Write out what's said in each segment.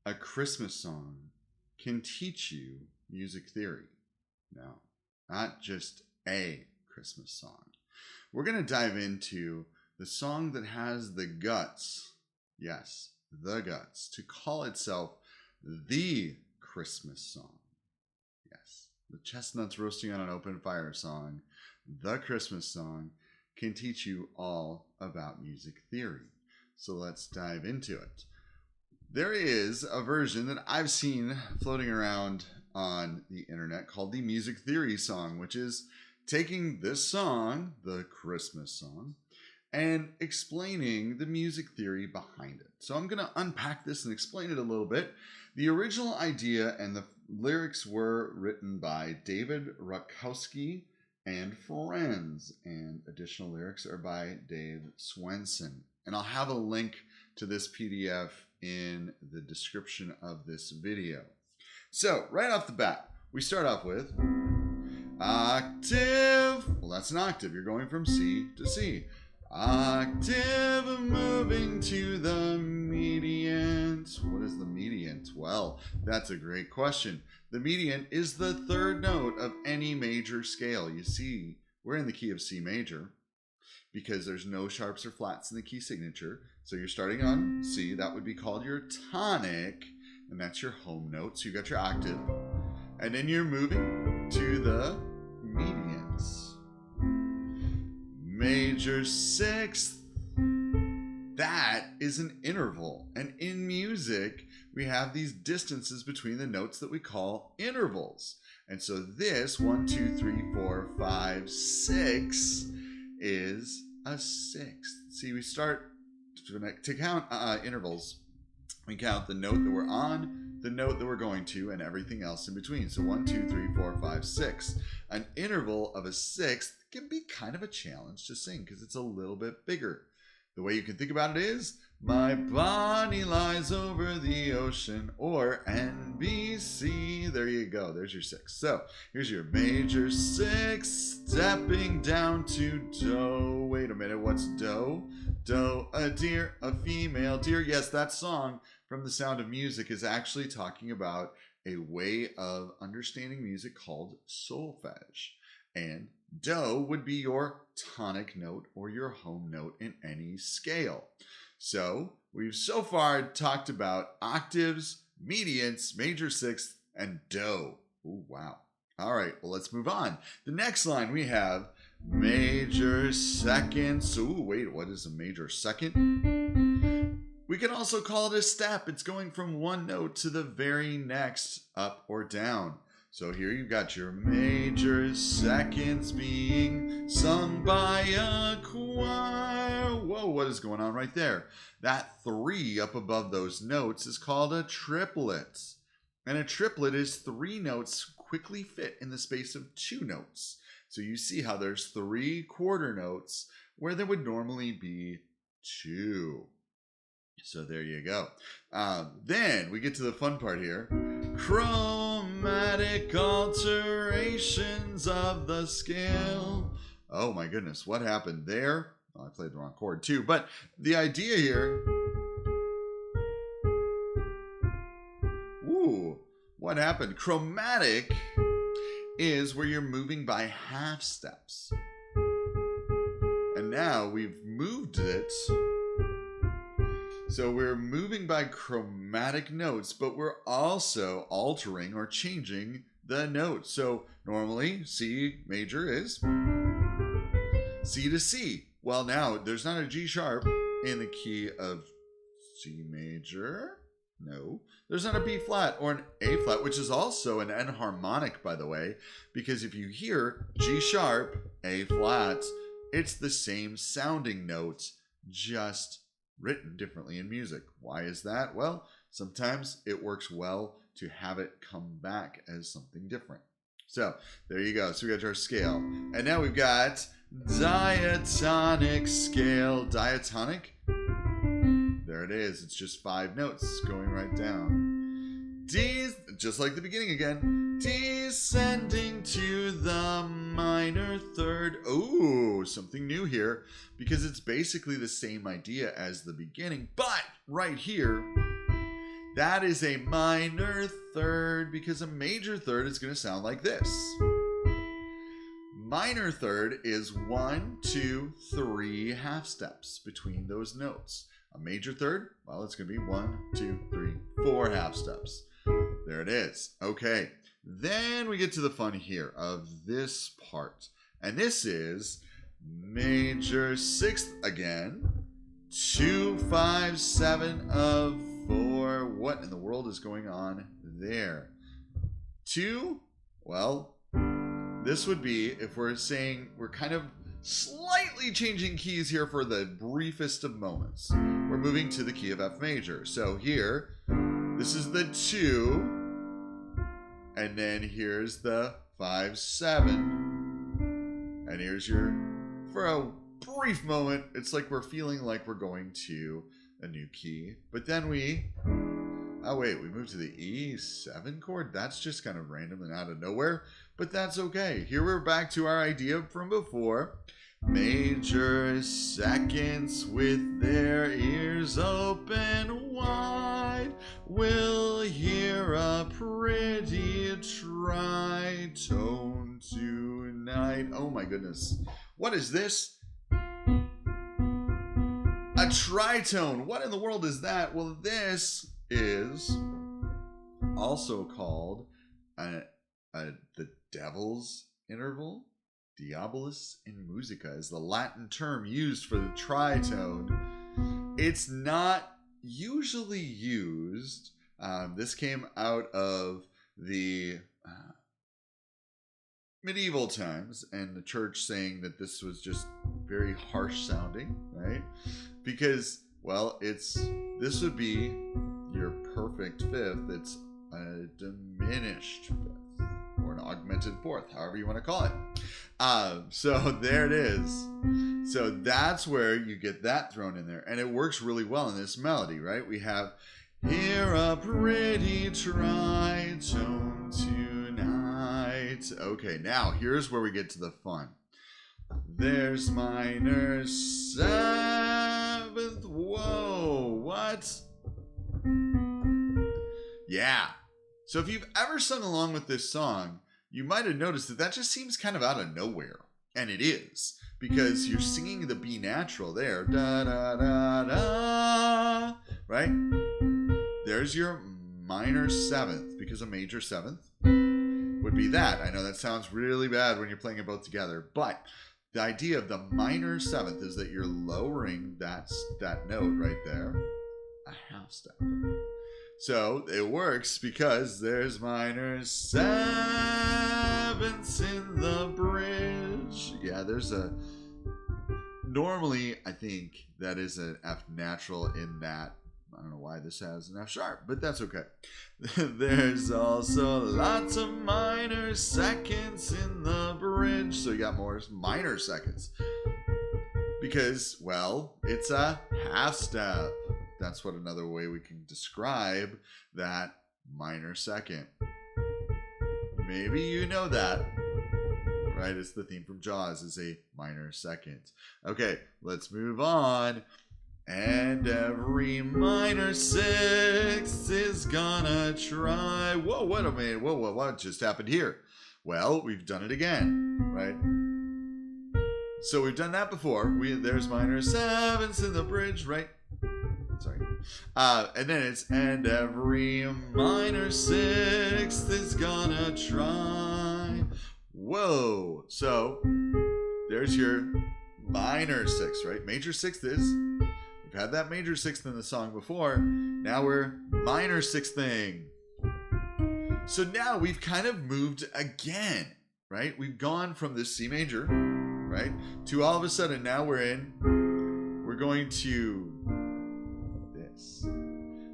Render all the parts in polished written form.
a Christmas song can teach you music theory. No, not just a Christmas song. We're going to dive into the song that has the guts, yes, the guts, to call itself the Christmas song. Yes, the chestnuts roasting on an open fire song, the Christmas song, can teach you all about music theory. So let's dive into it. There is a version that I've seen floating around on the internet called the music theory song, which is taking this song, the Christmas song, and explaining the music theory behind it. So I'm going to unpack this and explain it a little bit. The original idea and the lyrics were written by David Rakowski and friends, and additional lyrics are by Dave Swenson. And I'll have a link to this PDF in the description of this video. So right off the bat, we start off with octave. Well, that's an octave. You're going from C to C. Octave moving to the mediant. What is the mediant? Well, that's a great question. The mediant is the third note of any major scale. You see, we're in the key of C major because there's no sharps or flats in the key signature. So you're starting on C. That would be called your tonic, and that's your home note. So you got your octave. And then you're moving to the medians. Major sixth, that is an interval. And in music, we have these distances between the notes that we call intervals. And so this 1, 2, 3, 4, 5, 6 is a sixth. See, we start to count intervals. We count the note that we're on, the note that we're going to, and everything else in between. So 1, 2, 3, 4, 5, 6. An interval of a sixth can be kind of a challenge to sing because it's a little bit bigger. The way you can think about it is, my body lies over the ocean, or NBC. There you go. There's your six. So here's your major six, stepping down to do. Wait a minute. What's do? Do, a deer, a female deer. Yes, that song from The Sound of Music is actually talking about a way of understanding music called solfege. And do would be your tonic note or your home note in any scale. So we've so far talked about octaves, mediants, major sixth, and do. Ooh, wow. All right, well, let's move on. The next line we have major seconds. Ooh, wait, what is a major second? We can also call it a step. It's going from one note to the very next, up or down. So here you've got your major seconds being sung by a choir. Whoa, what is going on right there? That 3 up above those notes is called a triplet. And a triplet is 3 notes quickly fit in the space of 2 notes. So you see how there's 3 quarter notes where there would normally be 2. So there you go. Then we get to the fun part here. Chromatic alterations of the scale. Oh my goodness, what happened there? Oh, I played the wrong chord too, but the idea here. Ooh, what happened? Chromatic is where you're moving by half steps. And now we've moved it. So we're moving by chromatic notes, but we're also altering or changing the notes. So normally C major is C to C. Well, now there's not a G sharp in the key of C major. No, there's not a B flat or an A flat, which is also an enharmonic, by the way, because if you hear G sharp, A flat, it's the same sounding note, just written differently in music. Why is that? Well, sometimes it works well to have it come back as something different. So there you go. So we got our scale. And now we've got diatonic scale. Diatonic. There it is. It's just 5 notes going right down. D, just like the beginning again. Descending to the minor third. Ooh, something new here, because it's basically the same idea as the beginning, but right here, That is a minor third because a major third is going to sound like this. Minor third is 1, 2, 3 half steps between those notes. A major third, well, it's going to be 1, 2, 3, 4 half steps. There it is. Okay. Then we get to the fun here of this part. And this is major sixth again. 2, 5, 7 of 4. What in the world is going on there? 2, well, this would be if we're saying we're kind of slightly changing keys here for the briefest of moments. We're moving to the key of F major. So here, this is the 2. And then here's the 5, 7. And here's your, for a brief moment, it's like we're feeling like we're going to a new key. But then we, oh wait, we moved to the E7 chord? That's just kind of random and out of nowhere. But that's okay. Here we're back to our idea from before. Major seconds with their ears open wide will hear a pretty tritone tonight. Oh my goodness. What is this? A tritone. What in the world is that? Well, this is also called the devil's interval. Diabolus in musica is the Latin term used for the tritone. It's not usually used. This came out of the medieval times and the church saying that this was just very harsh sounding, right? Because, well, this would be your perfect fifth. It's a diminished fifth. Or an augmented fourth, however you want to call it. So there it is. So that's where you get that thrown in there. And it works really well in this melody, right? We have, hear a pretty tritone tonight. Okay, now here's where we get to the fun. There's minor seventh. Whoa, what? Yeah. So if you've ever sung along with this song, you might have noticed that just seems kind of out of nowhere. And it is. Because you're singing the B natural there. Da, da, da, da. Right? There's your minor seventh. Because a major seventh would be that. I know that sounds really bad when you're playing it both together. But the idea of the minor seventh is that you're lowering that note right there a half step. So it works because there's minor sevenths in the bridge. Yeah, there's a... Normally, I think that is an F natural in that. I don't know why this has an F sharp, but that's okay. There's also lots of minor seconds in the bridge. So you got more minor seconds. Because, well, it's a half step. That's what another way we can describe that minor second. Maybe you know that, right? It's the theme from Jaws, is a minor second. Okay, let's move on. And every minor sixth is gonna try. Whoa, wait a minute. Whoa, what just happened here? Well, we've done it again, right? So we've done that before. There's minor sevenths in the bridge, right? Sorry. And then it's, and every minor sixth is gonna try. Whoa. So there's your minor sixth, right? Major sixth is, we've had that major sixth in the song before. Now we're minor sixthing. So now we've kind of moved again, right? We've gone from this C major, right? To all of a sudden now we're going to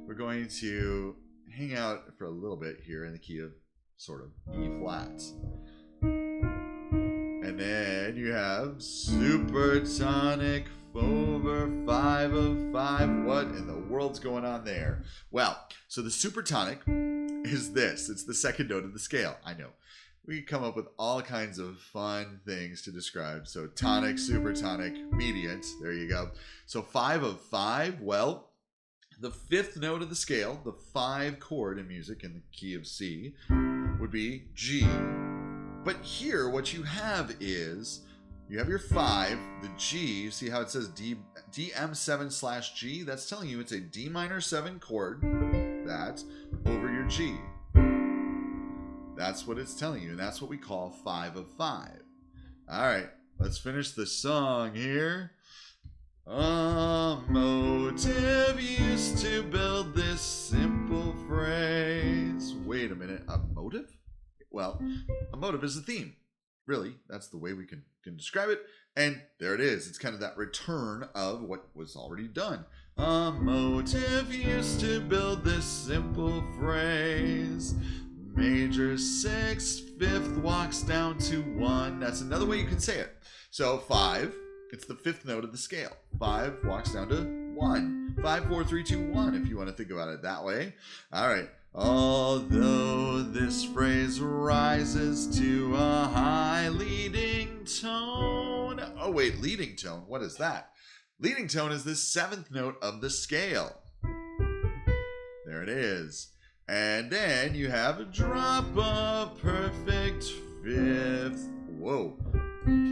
We're going to hang out for a little bit here in the key of sort of E flat. And then you have supertonic over 5 of 5. What in the world's going on there? Well, so the supertonic is this. It's the second note of the scale. I know. We come up with all kinds of fun things to describe. So tonic, supertonic, mediant. There you go. So 5 of 5, well, The fifth note of the scale, the 5 chord in music in the key of C, would be G. But here, what you have is, you have your 5, the G. See how it says DM7/G? That's telling you it's a D minor 7 chord. That's over your G. That's what it's telling you, and that's what we call 5 of 5. All right, let's finish the song here. A motive used to build this simple phrase. Wait a minute, a motive? Well, a motive is a theme. Really, that's the way we can describe it. And there it is. It's kind of that return of what was already done. A motive used to build this simple phrase. Major 6, 5th walks down to 1. That's another way you can say it. So 5, it's the 5th note of the scale. 5 walks down to 1. 5, 4, 3, 2, 1, if you want to think about it that way. All right. Although this phrase rises to a high leading tone. Oh, wait, leading tone. What is that? Leading tone is the 7th note of the scale. There it is. And then you have a drop of perfect 5th. Whoa.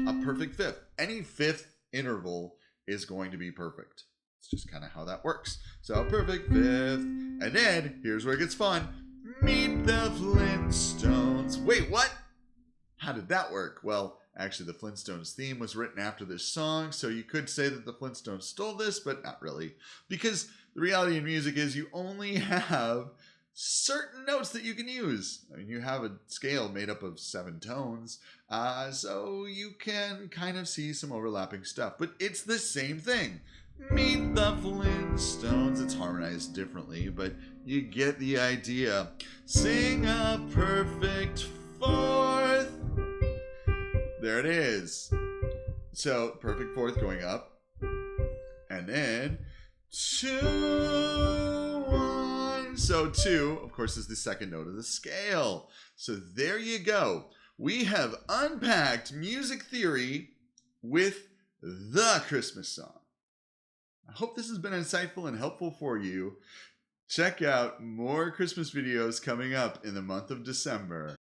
A perfect 5th. Any 5th interval is going to be perfect. It's just kind of how that works. So perfect 5th. And then, here's where it gets fun. Meet the Flintstones. Wait, what? How did that work? Well, actually, the Flintstones theme was written after this song, so you could say that the Flintstones stole this, but not really. Because the reality in music is you only have certain notes that you can use. I mean, you have a scale made up of 7 tones, so you can kind of see some overlapping stuff, but it's the same thing. Meet the Flintstones. It's harmonized differently, but you get the idea. Sing a perfect 4th. There it is. So perfect 4th going up, and then 2, 1. So 2, of course, is the 2nd note of the scale. So there you go. We have unpacked music theory with the Christmas song. I hope this has been insightful and helpful for you. Check out more Christmas videos coming up in the month of December.